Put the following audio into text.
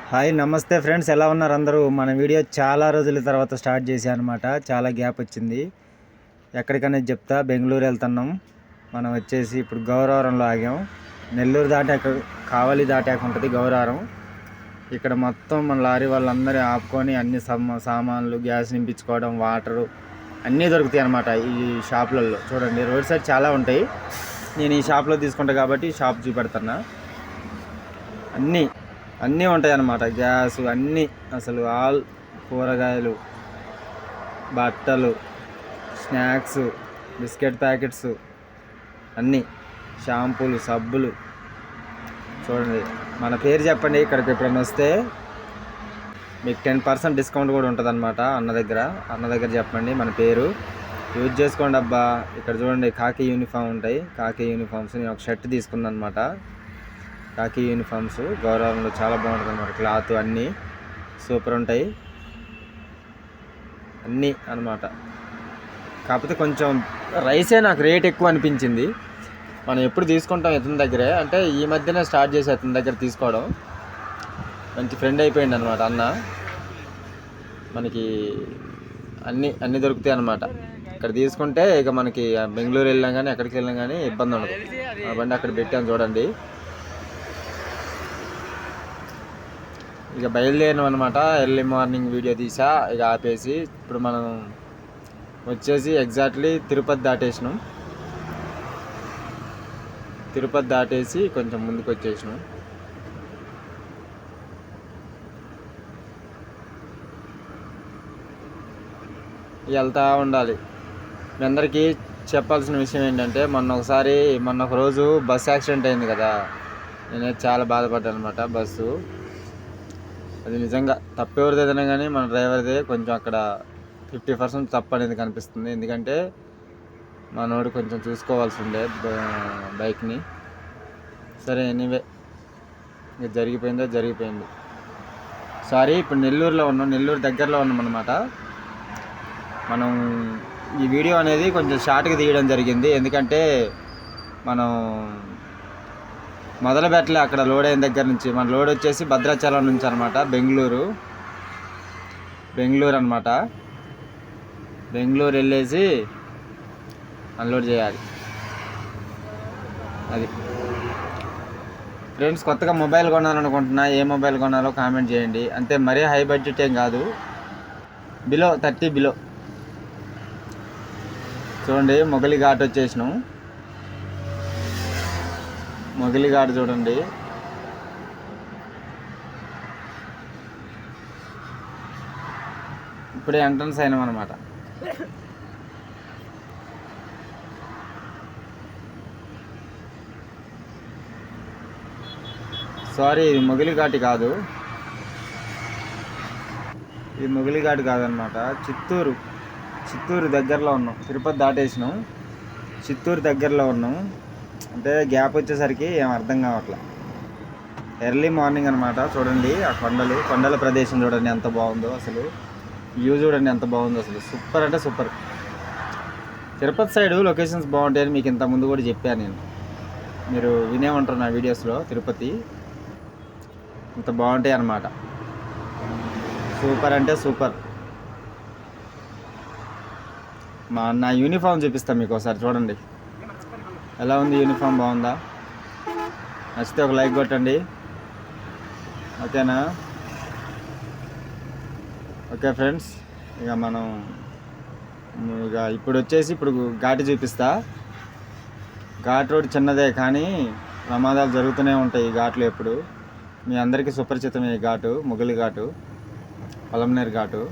Hi నమస్తే friends, ఎలా ఉన్నారు అందరూ? మన వీడియో చాలా రోజుల తర్వాత స్టార్ట్ చేశాను అనమాట. చాలా గ్యాప్ వచ్చింది. ఎక్కడికనేది చెప్తా. బెంగళూరు వెళ్తున్నాం. మనం వచ్చేసి ఇప్పుడు గౌరవరంలో ఆగాం. నెల్లూరు దాటాక కావలి దాటాక ఉంటుంది గౌరవరం. ఇక్కడ మొత్తం మన లారీ వాళ్ళందరూ ఆపుకొని అన్ని సామాన్లు, గ్యాస్ నింపించుకోవడం, వాటరు అన్నీ దొరుకుతాయి అన్నమాట ఈ షాపులలో. చూడండి, రోడ్ సైడ్ చాలా ఉంటాయి. నేను ఈ షాప్లో తీసుకుంటా కాబట్టి ఈ షాప్ చూపెడుతున్నా. అన్నీ ఉంటాయి అన్నమాట. గ్యాస్ అన్నీ, అసలు ఆల్ కూరగాయలు, బట్టలు, స్నాక్స్, బిస్కెట్ ప్యాకెట్స్, అన్నీ, షాంపూలు, సబ్బులు. చూడండి, మన పేరు చెప్పండి. ఇక్కడికి ఎప్పుడైనా వస్తే మీకు 10% డిస్కౌంట్ కూడా ఉంటుంది అన్నమాట. అన్న దగ్గర చెప్పండి మన పేరు, యూజ్ చేసుకోండి అబ్బా. ఇక్కడ చూడండి, కాకి యూనిఫామ్ ఉంటాయి. కాకి యూనిఫామ్స్ నేను ఒక షర్ట్ తీసుకున్నాను అనమాట. కాకి యూనిఫామ్స్ గౌరవంలో చాలా బాగుంటుంది అన్నమాట. క్లాత్ అన్నీ సూపర్ ఉంటాయి అన్నీ అన్నమాట. కాకపోతే కొంచెం రైసే నాకు రేట్ ఎక్కువ అనిపించింది. మనం ఎప్పుడు తీసుకుంటాం ఇతని దగ్గరే, అంటే ఈ మధ్యనే స్టార్ట్ చేసి అతని దగ్గర తీసుకోవడం. మంచి ఫ్రెండ్ అయిపోయింది అనమాట అన్న. మనకి అన్నీ దొరుకుతాయి అన్నమాట. ఇక్కడ తీసుకుంటే ఇక మనకి బెంగళూరు వెళ్ళినా కానీ ఎక్కడికి వెళ్ళినా కానీ ఇబ్బంది ఉండదు. ఆ బండి అక్కడ పెట్టాను చూడండి. ఇక బయలుదేరినాం అనమాట. ఎర్లీ మార్నింగ్ వీడియో తీసా, ఇక ఆపేసి ఇప్పుడు మనం వచ్చేసి ఎగ్జాక్ట్లీ తిరుపతి దాటేసినాం. తిరుపతి దాటేసి కొంచెం ముందుకు వచ్చేసినాం. వెళ్తూ ఉండాలి. మీ అందరికీ చెప్పాల్సిన విషయం ఏంటంటే, మొన్న ఒక రోజు బస్సు యాక్సిడెంట్ అయింది కదా. నేనైతే చాలా బాధపడ్డాను అనమాట. బస్సు అది నిజంగా తప్పెవరిది ఏదైనా కానీ మన డ్రైవర్దే కొంచెం అక్కడ 50% తప్పు అనేది కనిపిస్తుంది. ఎందుకంటే మనోడు కొంచెం చూసుకోవాల్సి ఉండే బైక్ని. సరే, ఎనీవే, ఇక జరిగిపోయింది. సారీ, ఇప్పుడు నెల్లూరు దగ్గరలో ఉన్నాం అనమాట. మనం ఈ వీడియో అనేది కొంచెం షార్ట్గా తీయడం జరిగింది. ఎందుకంటే మనం మొదలు పెట్టలే. అక్కడ లోడ్ అయిన దగ్గర నుంచి మన లోడ్ వచ్చేసి భద్రాచలం నుంచి అనమాట. బెంగళూరు అనమాట. బెంగళూరు వెళ్ళేసి అన్లోడ్ చేయాలి. అది ఫ్రెండ్స్, కొత్తగా మొబైల్ కొనాలనుకుంటున్నా. ఏ మొబైల్ కొనాలో కామెంట్ చేయండి. అంతే, మరీ హై బడ్జెట్ ఏం కాదు, బిలో 30 బిలో. చూడండి, మొగలి ఘాట్ వచ్చేసినాం. మొగలి ఘాట్ చూడండి. ఇప్పుడే ఎంట్రన్స్ అయినాం అనమాట. సారీ, ఇది మొగలి ఘాట్ కాదు. ఇది మొగలి ఘాట్ కాదనమాట. చిత్తూరు దగ్గరలో ఉన్నాం. తిరుపతి దాటేసినాం, చిత్తూరు దగ్గరలో ఉన్నాం. అంటే గ్యాప్ వచ్చేసరికి ఏం అర్థం కావట్లే. ఎర్లీ మార్నింగ్ అనమాట. చూడండి, ఆ కొండల ప్రదేశం చూడండి ఎంత బాగుందో. అసలు వ్యూ చూడండి ఎంత బాగుందో. అసలు సూపర్ అంటే సూపర్. తిరుపతి సైడు లొకేషన్స్ బాగుంటాయని మీకు ఇంత ముందు కూడా చెప్పాను నేను. మీరు వినే ఉంటారు నా వీడియోస్లో. తిరుపతి ఇంత బాగుంటాయి అన్నమాట. సూపర్ అంటే సూపర్. నా యూనిఫామ్ చూపిస్తాను మీకు ఒకసారి. చూడండి ఎలా ఉంది యూనిఫామ్, బాగుందా? నచ్చితే ఒక లైక్ కొట్టండి, ఓకేనా? ఓకే ఫ్రెండ్స్, ఇప్పుడు ఘాట్ చూపిస్తా. ఘాట్ రోడ్ చిన్నదే కానీ ప్రమాదాలు జరుగుతూనే ఉంటాయి ఈ ఘాట్లో ఎప్పుడు. మీ అందరికీ సుపరిచితమే ఈ ఘాటు, మొగలి ఘాటు, పొలంనేరు ఘాటు.